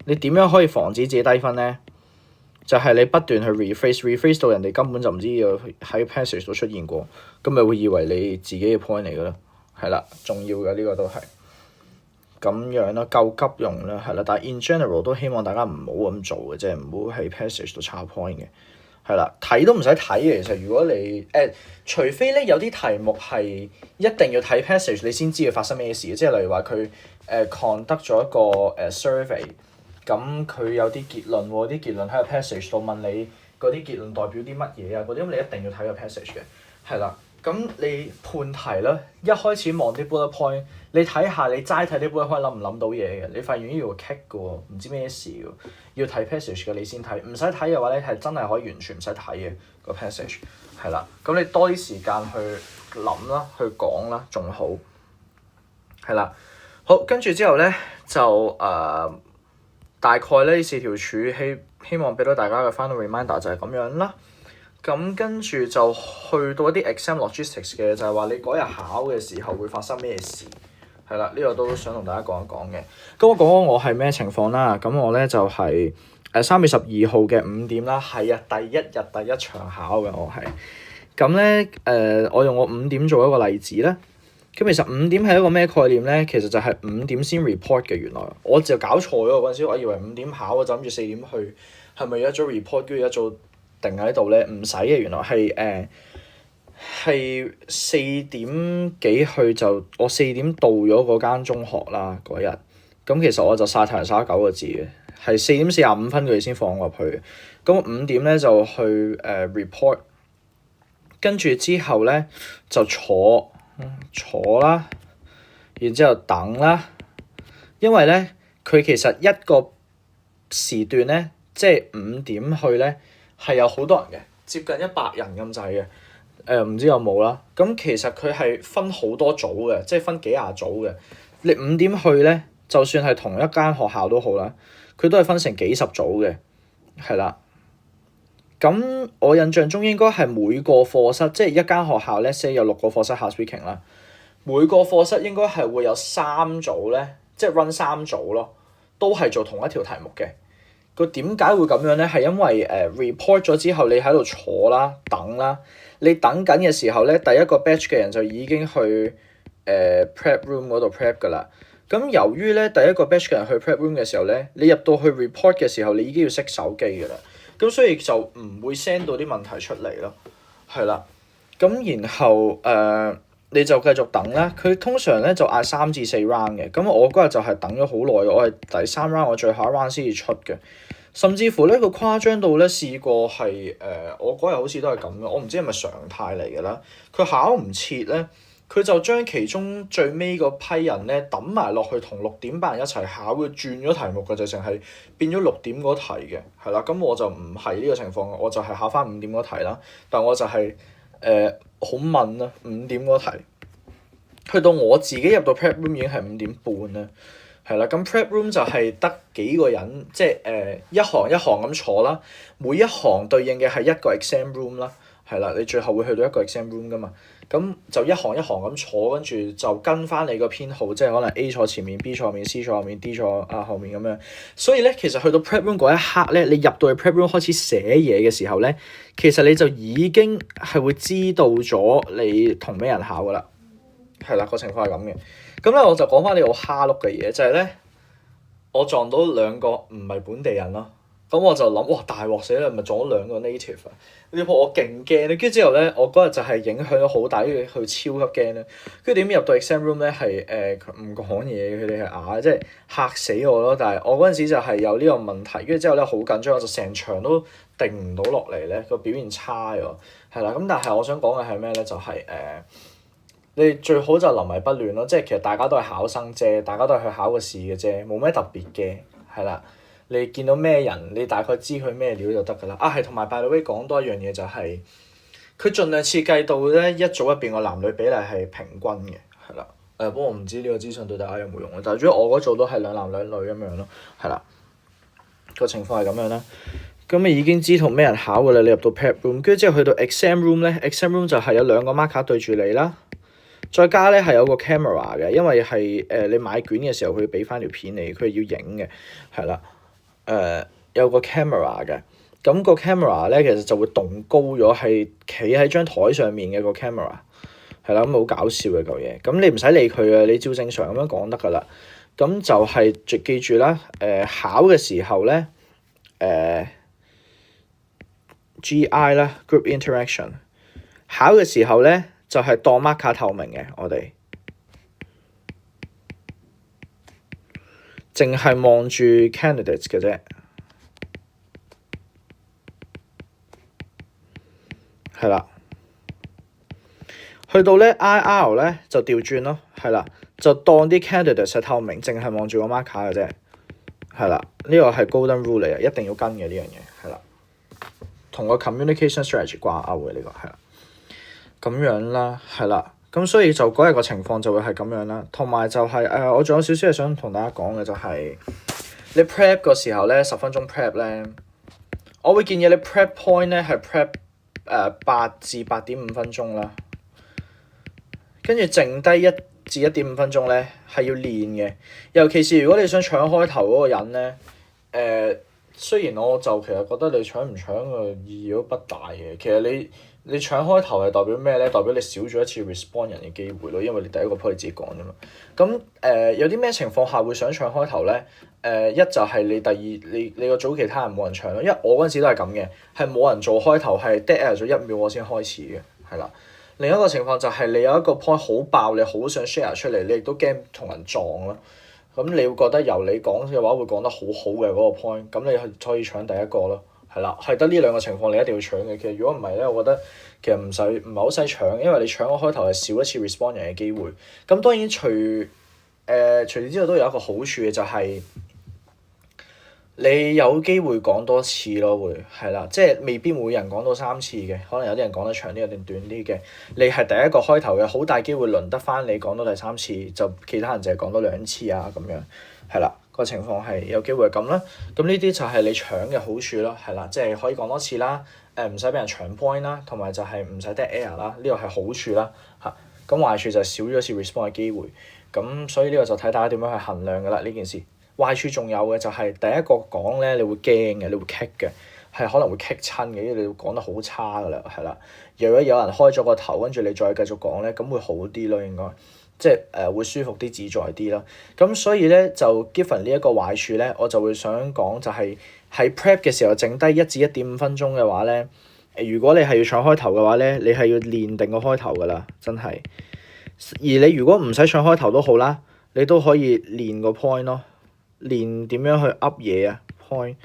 你點樣可以防止自己低分咧？就係你不斷去 rephrase 到人哋根本就唔知要喺 passage 度出現過，咁咪會以為你自己嘅 point 嚟㗎咯，係啦，重要嘅呢個都係咁樣啦，夠急用啦，係啦。但係 in general 都希望大家唔好咁做嘅，即係唔好喺 passage 度抄 point 嘅，係啦。睇都唔使睇嘅，其實如果你除非咧有啲題目係一定要睇 passage 你先知佢發生咩事嘅，即係例如話佢conduct 咗一個survey，咁佢有啲結論喎，啲結論喺個 passage 度問你嗰啲結論代表啲乜嘢啊嗰啲，咁你一定要睇個 passage 嘅，係啦。咁你判題咧，一開始望啲 bullet point， 你睇下你齋睇啲 bullet point 諗唔諗到嘢嘅，你發現要 kick 嘅喎，唔知咩事喎，要睇 passage 嘅你先睇，唔使睇嘅話咧係真係可以完全唔使睇嘅個 passage， 係啦。咁你多啲時間去諗啦，去講啦，仲好，係啦。好，跟住之後咧就大概咧4條柱希望俾到大家嘅 final reminder 就係咁樣啦。咁跟住就去到一啲 exam logistics 嘅，就係話你嗰日考嘅時候會發生咩事，係啦，呢個都想同大家講一講嘅。咁我講講我係咩情況啦。咁我咧就係3月12號嘅5點啦，係啊，第一日第一場考嘅我係。咁咧我用我5點做一個例子啦。咁其實5點係一個咩概念咧？其實就係5點先 report 嘅。原來我就搞錯咗嗰陣時，我以為5點考，我就諗住4點去，係咪一早 report 跟住一早定喺度咧？唔使嘅，原來係4點幾去，就我4點到咗嗰間中學啦嗰日。咁其實我就曬太陽曬咗9個字嘅，係4點45分佢哋先放我入去嘅。咁5點咧就去report， 跟住之後咧就坐啦，然之後等啦。因為咧佢其實一個時段咧，即係5點去咧係有好多人嘅，接近100人咁滯嘅。唔知有冇啦。咁其實佢係分好多組嘅，即係分幾廿組嘅。你5點去咧，就算係同一間學校都好啦，佢都係分成幾十組嘅，係啦。咁我印象中應該係每個課室，即係一間學校咧，say 有6個課室考 speaking 啦。每個課室應該係會有3組咧，即係 run 3組咯，都係做同一條題目嘅。個點解會咁樣咧？係因為report 咗之後，你喺度坐啦、等啦。你等緊嘅時候咧，第一個 batch 嘅人就已經去prep room 嗰度 prep 㗎啦。咁由於咧第一個 batch 嘅人去 prep room 嘅時候咧，你入到去 report 嘅時候，你已經要熄手機㗎啦。咁所以就唔會 send 到啲問題出嚟咯，係啦。咁然後你就繼續等啦。佢通常咧就嗌3至4 round 嘅。咁我嗰日就係等咗好耐，我係第3 round 我最後一 round 先至出嘅。甚至乎咧佢誇張到咧試過係我嗰日好似都係咁嘅，我唔知係咪常態嚟嘅啦。佢考唔切咧，佢就將其中最尾嗰批人咧揼埋落去同6點班人一齊考，佢轉咗題目嘅，就淨係變咗6點嗰題嘅，係啦。咁我就唔係呢個情況，我就係考翻5點嗰題啦。但我就係好問啦，5點嗰題，去到我自己入到 prep room 已經係5點半啦。係啦，咁 prep room 就係得幾個人，即係一行一行咁坐啦。每一行對應嘅係一個 exam room 啦，係啦，你最後會去到一個 exam room 噶嘛。咁就一行一行咁坐，跟住就跟翻你個編號，即係可能 A 坐前面 B 坐後面 C 坐後面 D 坐後面咁樣。所以咧，其實去到 prep room 嗰一刻咧，你入到去 prep room 開始寫嘢嘅時候咧，其實你就已經係會知道咗你同咩人考噶啦。係啦，個情況係咁嘅。咁咧我就講翻你好蝦碌嘅嘢，就係咧我撞到2個唔係本地人咯。咁我就諗，哇，大鑊死啦，咪撞咗2個 native 啊！呢鋪我勁驚咧，跟住之後咧，我嗰日就係影響咗好大，跟住佢超級驚咧。跟住點入到 exam room 咧係唔講嘢，佢哋係啞，即係嚇死我咯。但係我嗰陣時就係有呢個問題，跟住之後咧好緊張，我就成場都定唔到落嚟咧，個表現差咗，係啦。咁但係我想講嘅係咩咧？就係你最好就臨危不亂咯，即係其實大家都係考生啫，大家都係去考個試嘅啫，冇咩特別嘅，係啦。你見到咩人，你大概知佢咩料就得㗎啦。係同埋 by the way 講多一樣嘢就係，佢盡量設計到咧一組入邊個男女比例係平均嘅，係啦。不過我唔知呢個資訊對大家有冇用啊。但係主要我嗰組都係2男2女咁樣咯，係啦。個情況係咁樣啦。咁你已經知同咩人考㗎啦，你入到 prep room，跟住之後去到 exam room 咧 ，exam room 就係有2個 marker 對住你啦。再加咧係有個 camera 嘅，因為係你買卷嘅時候佢要俾翻條片你，佢係要影嘅，係啦。有個 camera 嘅，咁個 camera 咧其實就會棟高咗，係企喺張台上面嘅個 camera，係啦，咁好搞笑嘅嚿嘢。咁你唔使理佢嘅，你照正常咁樣講得㗎啦。咁就係記住啦，考嘅時候咧，GI 啦 group interaction， 考嘅時候咧就係當 marker 透明嘅，我哋淨係望住 candidates 嘅啫，係啦。去到咧 IR 咧就調轉咯，係啦，就當啲 candidates 係透明，淨係望住個 marker 嘅啫，係啦。呢個係 golden rule 嚟嘅，一定要跟嘅呢樣嘢，係啦。同個 communication strategy 掛鈎嘅呢個係啦，咁樣啦，係啦。咁所以就嗰日個情況就會係咁樣啦。同埋就係我仲有少少係想同大家講嘅就係，你 prep 個時候咧，10分鐘 prep 咧，我會建議你 prep point 咧係 prep 8至8.5分鐘啦。跟住剩低1至1.5分鐘咧係要練嘅，尤其是如果你想搶開頭嗰個人咧，雖然我就其實覺得你搶唔搶嘅意義都不大嘅。其實你搶開頭係代表咩咧？代表你少咗一次 respond 人嘅機會咯，因為你第一個 point 你自己講啫嘛。咁有啲咩情況下會想搶開頭咧？一就係你第二你個組其他人冇人搶咯，因為我嗰陣時都係咁嘅，係冇人做開頭，係 dead air 咗1秒我先開始嘅，係啦。另一個情況就係你有一個 point 好爆，你好想 share 出嚟，你亦都驚同人撞咯。咁你會覺得由你講嘅話會講得好好嘅嗰個 point，咁你可以搶第一個咯，係啦，係得呢兩個情況你一定要搶嘅。其實如果唔係咧，我覺得其實唔係好使搶，因為你搶個開頭係少一次 respond 人嘅機會。咁當然除此之外都有一個好處嘅就係，你有機會講多次咯，會係啦，即係未必每人講到3次嘅，可能有啲人講得長啲，有啲短啲嘅。你係第一個開頭嘅，好大機會輪得翻你講到第3次，就其他人就係講多2次啊咁樣，係啦，個情況係有機會係咁啦。咁呢啲就係你搶嘅好處咯，係啦，即係可以講多次啦，唔使俾人搶 point 啦，同埋就係唔使 dead air 啦，呢個係好處啦嚇。咁壞處就係少咗次 respond 嘅機會，咁所以呢個就睇大家點樣去衡量㗎啦呢件事。壞處仲有嘅就係第一個講咧，你會驚嘅，你會棘嘅，係可能會棘親嘅，因為你會講得好差㗎啦，係啦。如果有人開咗個頭，跟住你再繼續講咧，咁會好啲咯，應該即係會舒服啲、自在啲啦。咁所以咧就 given 呢一個壞處咧，我就會想講就係喺 prep 嘅時候剩低1至1.5分鐘嘅話咧，如果你係要搶開頭嘅話咧，你係要練定個開頭㗎啦，真係。而你如果唔使搶開頭都好啦，你都可以練個 point 咯。練點樣去噏嘢啊 point，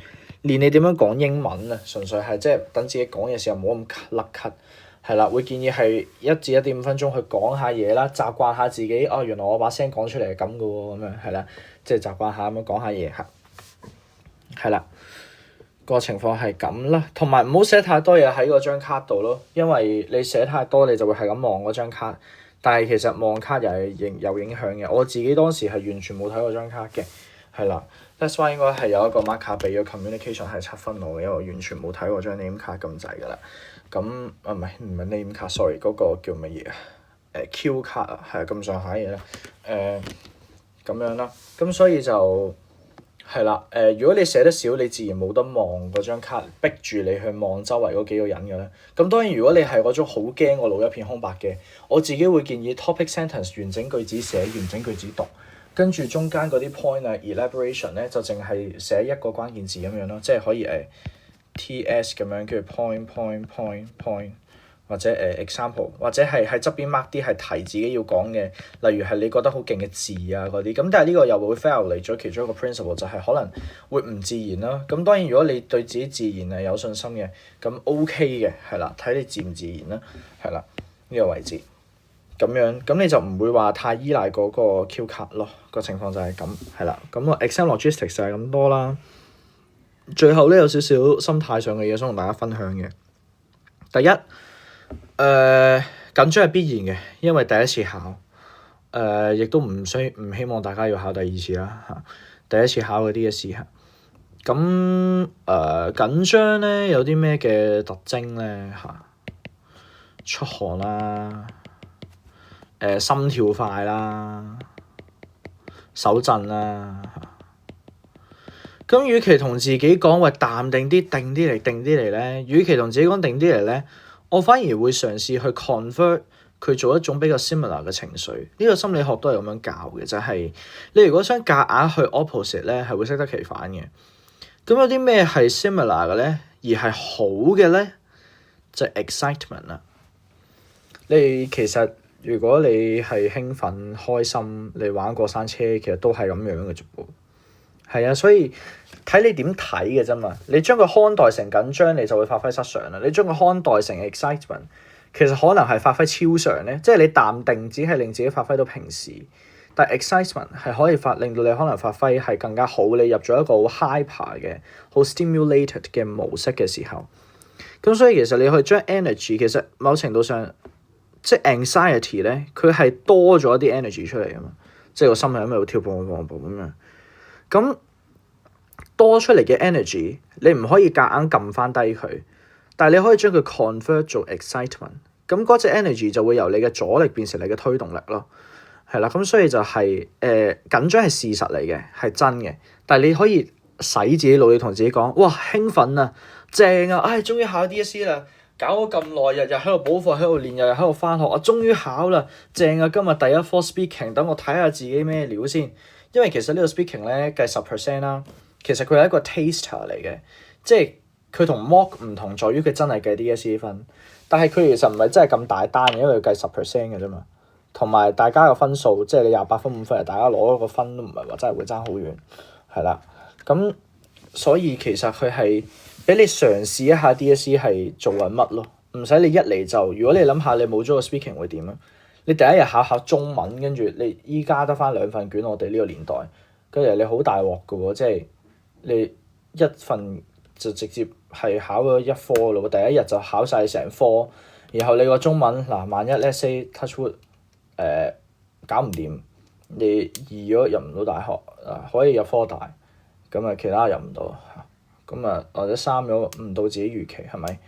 練你點樣講英文啊，純粹係即係等自己講嘢時候冇咁甩咳，係啦，會建議係1至1.5分鐘去講下嘢啦，習慣下自己哦，原來我把聲講出嚟係咁嘅喎，咁樣係啦，即係習慣下咁樣講下嘢嚇，係啦，個情況係咁啦，同埋唔好寫太多嘢喺嗰張卡度咯，因為你寫太多你就會係咁望嗰張卡，但係其實望卡又係有影響嘅。我自己當時係完全冇睇過張卡嘅。係啦 that's why 應該係有一個 marker 俾咗 communication 係7分我嘅，因為我完全冇睇過張 name 卡咁滯㗎啦。咁唔係 name 卡 sorry 嗰個叫乜嘢啊？Q 卡啊，係咁上下嘢啦。咁樣啦，咁所以就係啦。如果你寫得少，你自然冇得望嗰張卡，逼住你去望周圍嗰幾個人嘅咧。咁當然如果你係嗰種好驚個腦一片空白嘅，我自己會建議 topic sentence 完整句子寫，完整句子讀。跟住中間嗰啲 point 啊 elaboration 咧就淨係寫一個關鍵字咁樣咯，即係可以TS 咁樣，跟住 point 或者example， 或者係喺側邊 mark 啲係提自己要講嘅，例如係你覺得好勁嘅字啊嗰啲。咁但係呢個又會 fail 嚟咗其中一個 principle 就係可能會唔自然啦。咁當然如果你對自己自然係有信心嘅，咁 OK 嘅係啦，睇你自唔自然啦，係啦呢個位置。咁樣，咁你就唔會話太依賴嗰個 Q 卡咯，個情況就係咁，係啦。咁個 exam logistics 就係咁多啦。最後咧有少少心態上嘅嘢想同大家分享嘅。第一，緊張係必然嘅，因為第一次考，亦都唔希望大家要考第二次啦嚇。第一次考嗰啲嘅時候，咁緊張咧有啲咩嘅特徵咧嚇？出汗啦。心跳快啦，手震啦，咁與其同自己講喂淡定啲，定啲嚟咧，與其同自己講定啲嚟咧，我反而會嘗試去 convert 佢做一種比較 similar 嘅情緒。呢個心理學都係咁樣教嘅，就係你如果想夾硬去 opposite 咧，係會適得其反嘅。咁有啲咩係 similar 嘅咧，而係好嘅咧，就係 excitement 啦。你其實如果你係興奮、開心，你玩過山車其實都係咁樣嘅啫噃。係啊，所以睇你點睇嘅啫嘛。你將佢看待成緊張，你就會發揮失常啦。你將佢看待成 excitement，其實可能係發揮超常咧。即係你淡定，只係令自己發揮到平時，但係 excitement 係可以令到你可能發揮係更加好。你入咗一個好 hyper 嘅、好 stimulated 嘅模式嘅時候，咁所以其實你去將 energy， 其實某程度上即係 anxiety 咧，佢係多咗一啲 energy 出嚟啊嘛。即係個心係喺度跳蹦蹦蹦咁樣。咁多出嚟嘅 energy， 你唔可以夾硬撳翻低佢，但係你可以將佢 convert 做 excitement。咁嗰隻 energy 就會由你嘅阻力變成你嘅推動力咯。係啦，咁所以就係緊張係事實嚟嘅，係真嘅。但係你可以使自己腦，你同自己講：哇，興奮啊，正啊！唉，終於考 DSE 啦！搞咗咁耐，日日喺度補課，喺度練，日日喺度翻學，我終於考啦！正啊！今日第一科 speaking， 等我睇下自己咩料先。因為其實呢個 speaking 咧計10% 啦，其實佢係一個 taster 嚟嘅，即係佢同 mock 唔同在於佢真係計 DSE 分，但係佢其實唔係真係咁大單嘅，因為佢計10% 嘅啫嘛。同埋大家嘅分數，即係你28分5分，大家攞個分都唔係話真係會爭好遠，係啦。咁所以其實佢係俾你嘗試一下 DSE 係做緊乜咯，唔使你一嚟就。如果你諗下你冇咗個 speaking 會點啊？你第一日考中文，跟住你依家得翻2份卷，我哋呢個年代，跟住你好大鑊㗎喎，即係你一份就直接係考咗一科咯，第一日就考晒成科，然後你個中文嗱，萬一 let's say touch wood 搞唔掂，你移咗入唔到大學，可以入科大，咁啊其他入唔到，咁啊或者3咗唔到自己預期，係咪？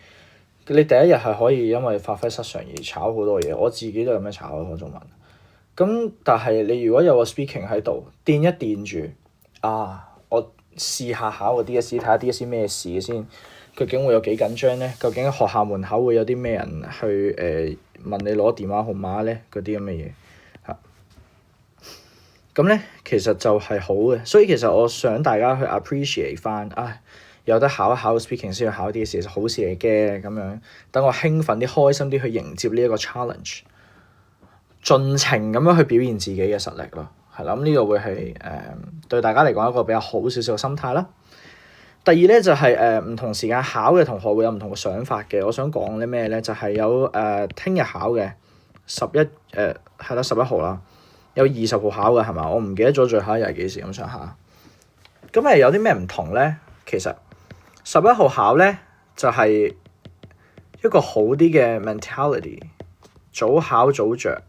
你第一日係可以因為發揮失常而炒好多嘢，我自己都係咁樣炒咯中文。咁但係你如果有個 speaking 喺度，墊一墊住我試下考個 DSE， 睇下 DSE 咩事先，究竟會有幾緊張咧？究竟學校門口會有啲咩人去問你攞電話號碼咧？嗰啲咁嘅嘢嚇。咁咧其實就係好嘅，所以其實我想大家去 appreciate 翻，有得考一考 speaking 先去考 DSE，好事嚟嘅咁樣。等我興奮啲、開心啲去迎接呢一個 challenge，盡情咁樣去表現自己嘅實力咯。係啦，咁呢個會係對大家嚟講一個比較好少少嘅心態啦。第二咧就係唔同時間考嘅同學會有唔同嘅想法嘅。我想講啲咩咧？就係有聽日考嘅11號啦，有20號考嘅係嘛？我唔記得咗最後一日係幾時咁上下。咁有啲咩唔同咧？其實11號考咧就係一個好啲嘅 mentality， 早考早着，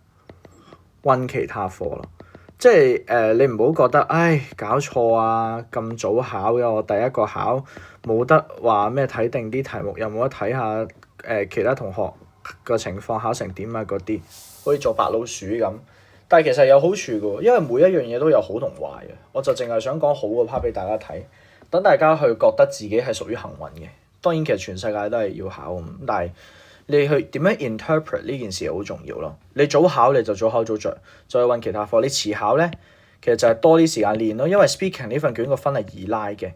溫其他科咯。即係你唔好覺得搞錯啊，咁早考嘅，我第一個考冇得話咩睇定啲題目，又冇得睇下其他同學個情況考成點啊嗰啲，好似做白老鼠咁。但係其實有好處嘅喎，因為每一樣嘢都有好同壞嘅。我就淨係想講好嘅 part 俾大家睇，等大家去覺得自己係屬於幸運嘅。當然其實全世界都係要考咁，但係你去點樣 interpret 呢件事好重要咯。你早考你就早考早着，再揾其他科。你遲考咧，其實就係多啲時間練咯。因為 speaking 呢份卷個分係易拉嘅，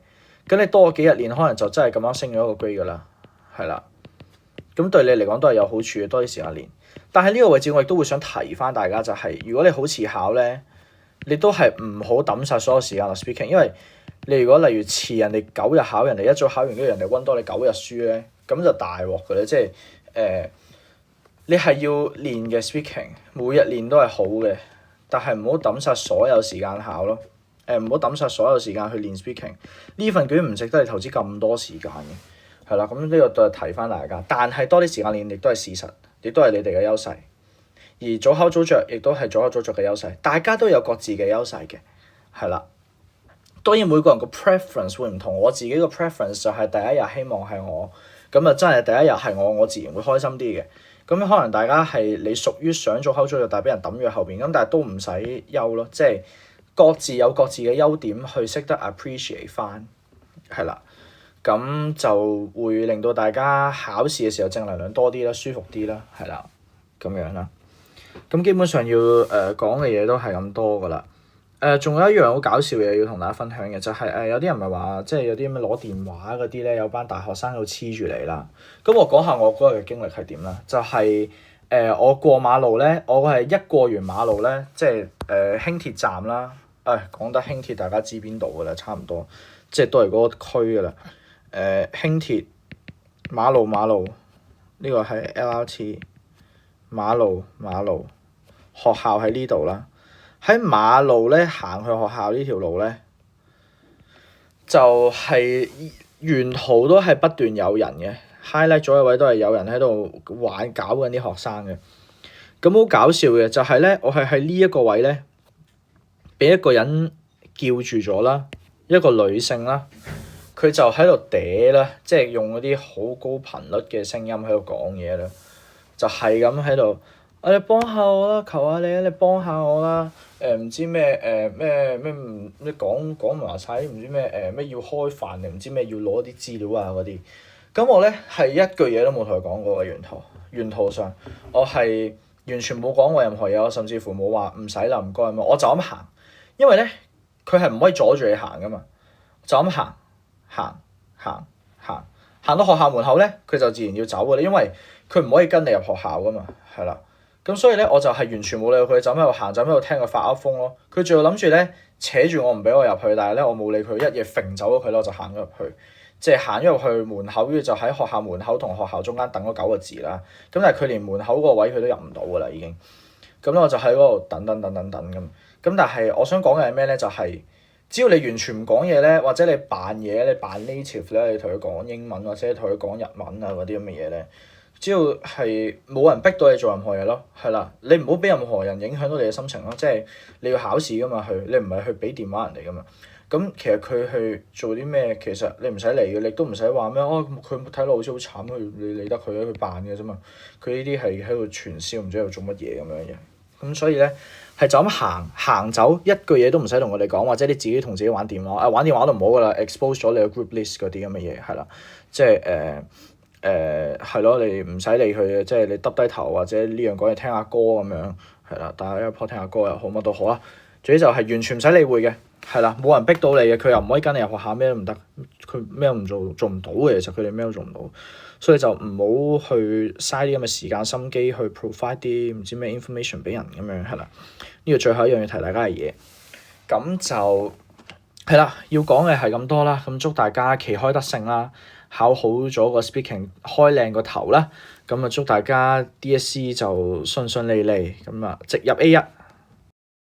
咁你多幾日練，可能就真係咁啱升咗一個 grade 噶啦，係啦。咁對你嚟講都係有好處嘅，多啲時間練。但係呢個位置我亦都會想提翻大家，就係如果你好遲考咧，你都係唔好抌晒所有時間落 speaking，因為你如果例如遲人哋9日考，人哋一早考完，跟住人哋溫多你9日書咧，咁就大鑊㗎啦。即係你係要練嘅 speaking， 每日練都係好嘅，但係唔好抌晒所有時間考咯。唔好抌晒所有時間去練 speaking， 呢份卷唔值得你投資咁多時間嘅，係啦。咁呢個都係提翻大家，但係多啲時間練亦都係事實，亦都係你哋嘅優勢。而早考早着亦都係早考早着嘅優勢，大家都有各自嘅優勢嘅，係啦。當然每個人個 preference 會唔同，我自己個 preference 就係第一日希望係我，咁啊真係第一日係我自然會開心啲嘅。咁可能大家係你屬於想早考早着，但係俾人抌咗後邊，咁但係都唔使憂咯，即係各自有各自嘅優點，去識得 appreciate 翻，係啦。咁就會令到大家考試嘅時候正能量多啲啦，舒服啲啦，係啦，咁樣啦。咁基本上要講嘅嘢都係咁多噶啦。仲有一樣好搞笑嘅嘢要同大家分享嘅，就係有啲人咪話，即係有啲咩攞電話嗰啲咧，有班大學生喺度黐住你啦。咁我講下我嗰日嘅經歷係點啦，就係我過馬路咧，我係一過完馬路咧，即係輕鐵站啦。講得輕鐵，大家知邊度噶啦，差唔多，即係都係嗰個區噶啦。輕鐵馬路呢個係 LRT 馬路，學校喺呢度啦。喺馬路咧行去學校呢條路咧，就係沿途都係不斷有人嘅 highlight 咗嘅位都係有人喺度搞緊啲學生嘅。咁好搞笑嘅就係咧，我係喺呢一個位咧，俾一個人叫住咗啦，一個女性啦，佢就喺度嗲啦，即係用嗰啲好高頻率嘅聲音喺度講嘢啦，就係咁喺度。你幫下我啦，求下你，你幫下我啦。唔知咩你講埋晒唔知咩咩要開飯定唔知咩要攞啲資料啊嗰啲。咁我咧係一句嘢都冇同佢講過嘅，沿途上我係完全冇講過任何嘢，我甚至乎冇話唔使啦唔該咁，我就咁行，因為咧佢係唔可以阻住你行噶嘛，就咁行到學校門口咧，佢就自然要走㗎啦，因為佢唔可以跟你入學校噶嘛，係啦。咁所以咧，我就係完全冇理佢，就喺度行，就喺度聽佢發噏風咯。佢仲要諗住咧扯住我唔俾我入去，但係咧我冇理佢，一嘢揈走咗佢咯，就行咗入去，即係行咗入去門口，跟住就喺學校門口同學校中間等咗9個字啦。咁但係佢連門口個位佢都入唔到㗎啦，已經。咁咧我就喺嗰度等咁。咁但係我想講嘅係咩咧？就係只要你完全唔講嘢咧，或者你扮嘢，你扮 native 咧，你同佢講英文或者同佢講日文啊嗰啲咁嘅嘢咧。只要係冇人逼到你做任何嘢咯，係啦，你唔好俾任何人影響到你嘅心情咯。即係你要考試噶嘛，你唔係去俾電話人哋噶嘛。咁其實佢去做啲咩，其實你唔使理嘅，你都唔使話咩佢睇落好似好慘，你理得佢咧，佢扮嘅啫嘛。佢呢啲係喺度傳銷，唔知喺度做乜嘢咁樣嘅。咁所以咧係就咁行走，一句嘢都唔使同我哋講，或者你自己同自己玩電話。玩電話都唔好噶啦 ，expose 咗你個 group list 嗰啲咁嘅嘢係啦，即係係咯，你唔使理佢嘅，即係你耷低頭或者呢樣講嘢聽下歌咁樣，係啦，戴下 AirPod 聽下歌又好，乜都好啦。總之就係完全唔使理會嘅，係啦，冇人逼到你嘅，佢又唔可以跟你入學校，咩都唔得，佢咩都唔做唔到嘅，其實佢哋咩都做唔到，所以就唔好去嘥啲咁嘅時間心機去 provide 啲唔知咩 information 俾人咁樣，係啦。呢個最後一樣要提大家嘅嘢，咁就係啦，要講嘅係咁多啦，咁祝大家旗開得勝啦！考好咗個 speaking， 開靚個頭啦，咁啊祝大家 DSE 就順順利利，咁啊直入 A1。